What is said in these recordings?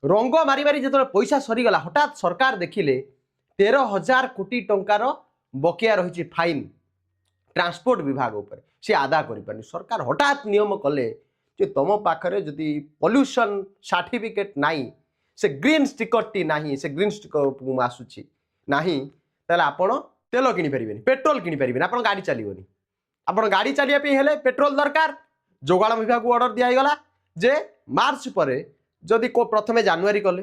रंग मारी मारी जो पैसा सरीगला हठात सरकार देखिले 13,000 कोटी टंकार बकिया रही फाइन ट्रांसपोर्ट विभाग उपर से आदा कर सरकार हठात नियम कले जे तुम पाखरे जदि पॉल्यूशन सर्टिफिकेट नहीं से ग्रीन स्टिकर टी नहीं से ग्रीन स्टिकर आसूची नहीं ताले आपण तेल किनी परिबेनी पेट्रोल किनी परिबेनी आपण गाड़ी चलीबनी आपण गाड़ी चलिया पे हेले पेट्रोल दरकार जोगाड़ विभाग को ऑर्डर दिया गला जे मार्च पर जदि को प्रथमे जानुआरी कले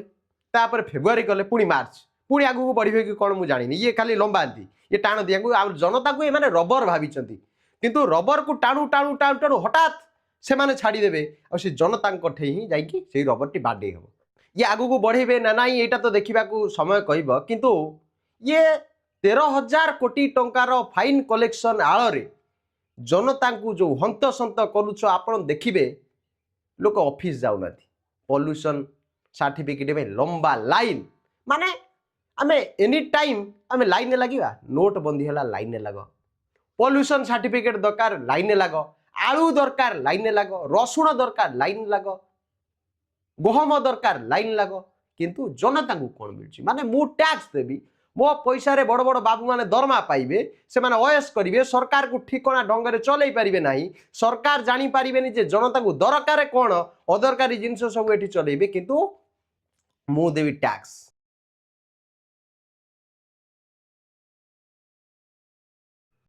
तापर फेब्रुआरी कले पुणी मार्च पुणी आगू बढ़े कि कौन मुझे जानी ये खाली लंबाती ये टाण दिया जनता को ये रबर भावी किंतु रबर को टाणु टाणु टाणु टाणु हठात से माने छाड़ीदेवे और से जनता ही जाकि रबर टी बाडे हम ये आगू को बढ़े ना ना यहाँ तो देखा समय कह किंतु ये 13,000 कोटी टंकार फाइन कलेक्शन आଳରେ जनता को जो हंतसंत करुच आपण देखिए लोक ऑफिस जाऊना पॉल्यूशन सर्टिफिकेट में लंबा लाइन माने आमे एनी टाइम आमे लाइन लगिवा नोट बंदी है लाइन लग पॉल्यूशन सर्टिफिकेट दरकार लाइन लग आलू दरकार लाइन लग रसुण दरकार लाइन लग गहम दरकार लाइन लग किंतु जनता को कौन मिलची माने मु टैक्स देवी मो पैसा रे बड़ बड़ बाबू माने दरमा पाइबे से माने ओएस करिवे सरकार को ठिकना ढंग रे चलै पारिबे नाही सरकार जानी पारिबेनी जे जनता को दरकार कौन अदरकारी जिनस सब एठी चलैबे किंतु मु देवी टैक्स